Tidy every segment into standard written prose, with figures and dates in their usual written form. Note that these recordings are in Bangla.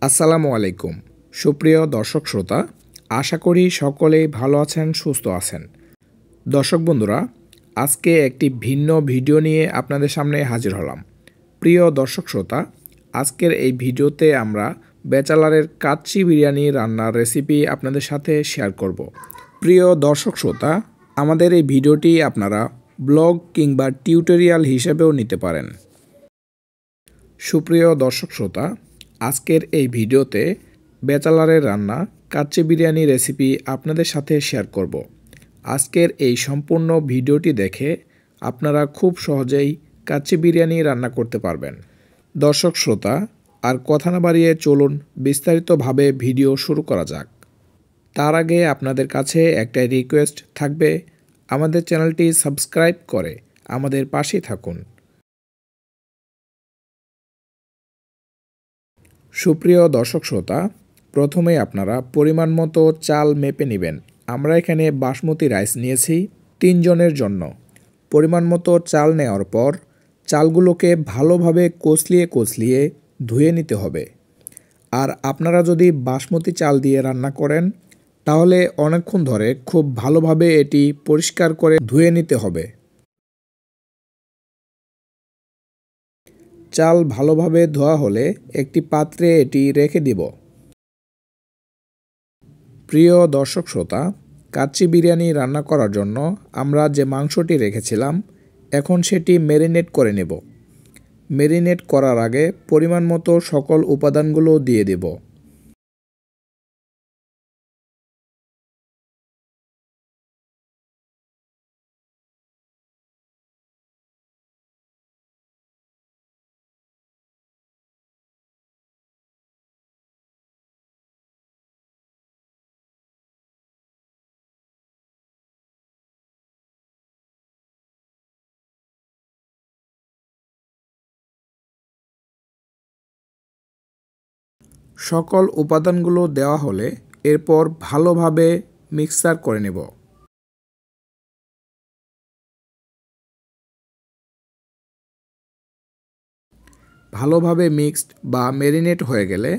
আসসালামু আলাইকুম সুপ্রিয় দর্শক শ্রোতা, আশা করি সকলেই ভালো আছেন, সুস্থ আছেন। দর্শক বন্ধুরা, আজকে একটি ভিন্ন ভিডিও নিয়ে আপনাদের সামনে হাজির হলাম। প্রিয় দর্শক শ্রোতা, আজকের এই ভিডিওতে আমরা ব্যাচেলারের কাচ্চি বিরিয়ানি রান্নার রেসিপি আপনাদের সাথে শেয়ার করব। প্রিয় দর্শক শ্রোতা, আমাদের এই ভিডিওটি আপনারা ব্লগ কিংবা টিউটোরিয়াল হিসেবেও নিতে পারেন। সুপ্রিয় দর্শক শ্রোতা, আজকের এই ভিডিওতে ব্যাচেলারের রান্না কাচ্চি বিরিয়ানি রেসিপি আপনাদের সাথে শেয়ার করব। আজকের এই সম্পূর্ণ ভিডিওটি দেখে আপনারা খুব সহজেই কাচ্চি বিরিয়ানি রান্না করতে পারবেন। দর্শক শ্রোতা, আর কথা না বাড়িয়ে চলুন বিস্তারিতভাবে ভিডিও শুরু করা যাক। তার আগে আপনাদের কাছে একটা রিকোয়েস্ট থাকবে, আমাদের চ্যানেলটি সাবস্ক্রাইব করে আমাদের পাশেই থাকুন। সুপ্রিয় দর্শক শ্রোতা, প্রথমে আপনারা পরিমাণ মতো চাল মেপে নেবেন। আমরা এখানে বাসমতি রাইস নিয়েছি 3 জনের জন্য। পরিমাণ মতো চাল নেওয়ার পর চালগুলোকে ভালোভাবে কচলিয়ে ধুয়ে নিতে হবে। আর আপনারা যদি বাসমতি চাল দিয়ে রান্না করেন তাহলে অনেকক্ষণ ধরে খুব ভালোভাবে এটি পরিষ্কার করে ধুয়ে নিতে হবে। চাল ভালোভাবে ধোয়া হলে একটি পাত্রে এটি রেখে দিব। প্রিয় দর্শক শ্রোতা, কাচ্চি বিরিয়ানি রান্না করার জন্য আমরা যে মাংসটি রেখেছিলাম এখন সেটি ম্যারিনেট করে নেব। ম্যারিনেট করার আগে পরিমাণ মতো সকল উপাদানগুলো দিয়ে দেব। সকল উপাদানগুলো দেওয়া হলে এরপর ভালোভাবে মিক্সার করে নেব। ভালোভাবে মিক্সড বা ম্যারিনেট হয়ে গেলে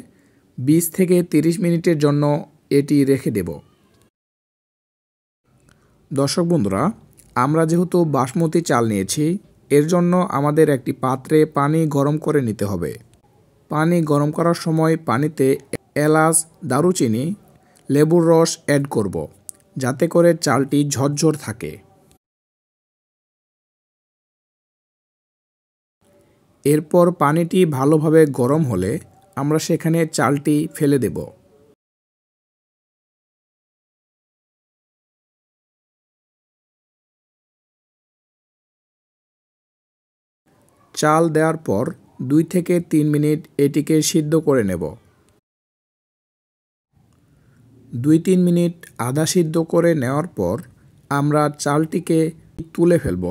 20 থেকে 30 মিনিটের জন্য এটি রেখে দেব। দর্শক বন্ধুরা, আমরা যেহেতু বাসমতি চাল নিয়েছি এর জন্য আমাদের একটি পাত্রে পানি গরম করে নিতে হবে। পানি গরম করার সময় পানিতে এলাচ, দারুচিনি, লেবুর রস অ্যাড করব, যাতে করে চালটি ঝরঝর থাকে। এরপর পানিটি ভালোভাবে গরম হলে আমরা সেখানে চালটি ফেলে দেব। চাল দেওয়ার পর 2 থেকে 3 মিনিট এটিকে সিদ্ধ করে নেব। 2-3 মিনিট আধা সিদ্ধ করে নেওয়ার পর আমরা চালটিকে তুলে ফেলব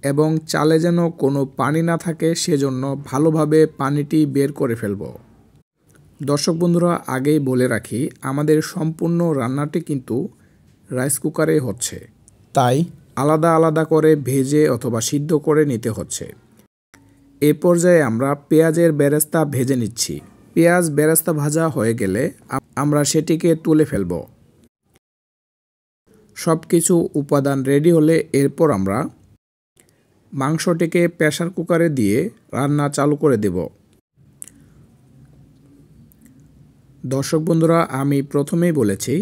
এবং চালে যেন কোনো পানি না থাকে সেজন্য ভালোভাবে পানিটি বের করে ফেলব। দর্শক বন্ধুরা, আগেই বলে রাখি, আমাদের সম্পূর্ণ রান্নাটি কিন্তু রাইস কুকারে হচ্ছে, তাই আলাদা আলাদা করে ভেজে অথবা সিদ্ধ করে নিতে হচ্ছে। এ পর্যায়ে আমরা পেঁয়াজের বেরেস্তা ভেজে নিচ্ছি। পেঁয়াজ বেরেস্তা ভাজা হয়ে গেলে আমরা সেটিকে তুলে ফেলব। সব কিছু উপাদান রেডি হলে এরপর আমরা মাংসটিকে প্রেসার কুকারে দিয়ে রান্না চালু করে দেব। দর্শক বন্ধুরা, আমি প্রথমেই বলেছি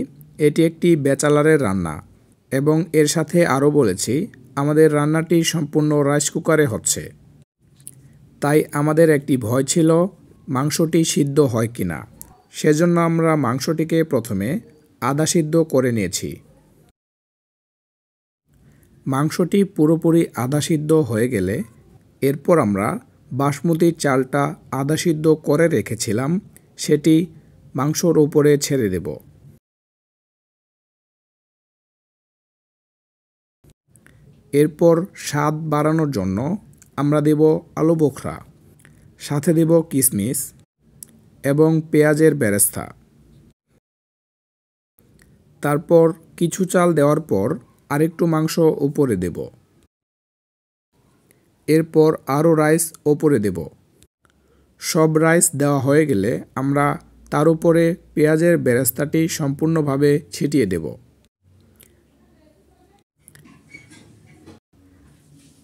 এটি একটি ব্যাচেলারের রান্না এবং এর সাথে আরও বলেছি আমাদের রান্নাটি সম্পূর্ণ রাইস কুকারে হচ্ছে। তাই আমাদের একটি ভয় ছিল মাংসটি সিদ্ধ হয় কিনা, সেজন্য আমরা মাংসটিকে প্রথমে আধা সিদ্ধ করে নিয়েছি। মাংসটি পুরোপুরি আধা সিদ্ধ হয়ে গেলে এরপর আমরা বাসমতি চালটা আধা সিদ্ধ করে রেখেছিলাম সেটি মাংসর উপরে ছেড়ে দেব। এরপর স্বাদ বাড়ানোর জন্য আমরা দেব আলু বোখরা, সাথে দেব কিশমিশ এবং পেঁয়াজের বেরেস্তা। তারপর কিছু চাল দেওয়ার পর আরেকটু মাংস উপরে দেব। এরপর আরও রাইস ওপরে দেব। সব রাইস দেওয়া হয়ে গেলে আমরা তার উপরে পেঁয়াজের বেরেস্তাটি সম্পূর্ণভাবে ছিটিয়ে দেব।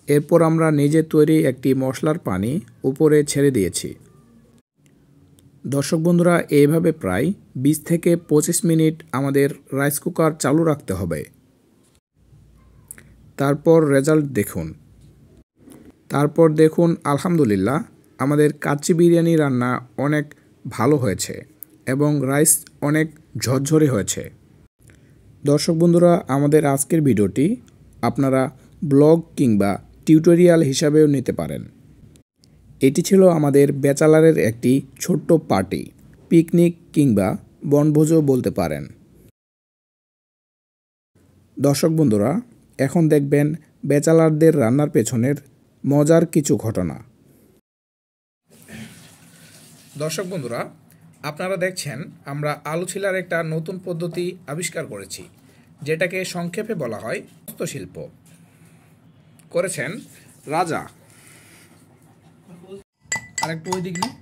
এরপর আমরা নিজে তৈরি একটি মশলার পানি উপরে ছেড়ে দিয়েছি। দর্শক বন্ধুরা, এইভাবে প্রায় 20 থেকে 25 মিনিট আমাদের রাইস কুকার চালু রাখতে হবে। তারপর রেজাল্ট দেখুন। আলহামদুলিল্লাহ আমাদের কাচ্চি বিরিয়ানি রান্না অনেক ভালো হয়েছে এবং রাইস অনেক ঝরঝরে হয়েছে। দর্শক বন্ধুরা, আমাদের আজকের ভিডিওটি আপনারা ব্লগ কিংবা টিউটোরিয়াল হিসাবেও নিতে পারেন। এটি ছিল আমাদের ব্যাচেলারের একটি ছোট্ট পার্টি, পিকনিক কিংবা বনভোজও বলতে পারেন। দর্শক বন্ধুরা, এখন দেখবেন ব্যাচেলারদের রান্নার পেছনের মজার কিছু ঘটনা। দর্শক বন্ধুরা, আপনারা দেখছেন আমরা আলু ছিলার একটা নতুন পদ্ধতি আবিষ্কার করেছি, যেটাকে সংক্ষেপে বলা হয় হস্তশিল্প। করেছেন রাজা। আরেকটু ওই দিক নিয়ে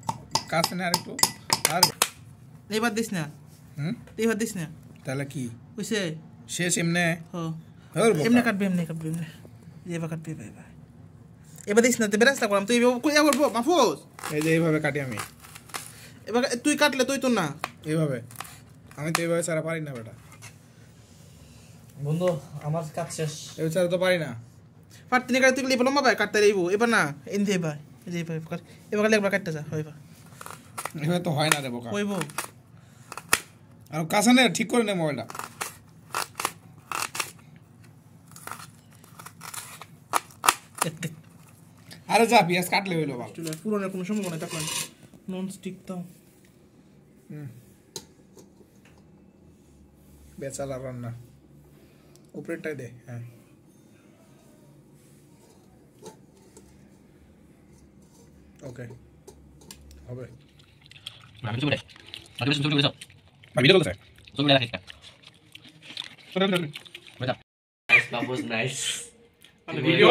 কাছে না, আরেকটু আর এবার দিস না। এবার দিস না তাহলে কি বুঝছে শেষ এমনে এমনি কাটবে, এমনি কাটবে, এমনি এবার কাটবে। এবার দিস না, তুই বেরাস্তা করলাম, তুই এবার মাহফুজ এই যে এইভাবে কাটি আমি। এবার তুই কাটলে তুই তো না এইভাবে, আমি তো এইভাবে ছাড়া পারি না বেটা বন্ধু, আমার কাজ শেষ। এই ছাড়া তো পারি না। পারতি না কাটতে গেলে লম্বা ভাই কাটতে যাইব। এবার না এনতে এবার এবার কাটলে একবার কাটতে যা হইবা। এবার তো হয় না রে বোকা। হইব আর কাছে নে, ঠিক করে নে মোবাইলটা। আরে যা, পেঁয়াজ কাটলে হইলো ভালো। পুরোনো কোনো সম্ভাবনা থাকলাম নন স্টিক তো বেচালা রান্না উপরেরটাই দে। হ্যাঁ, ওকে হবে। ভিডিও চলছে। Nice, that was nice. Video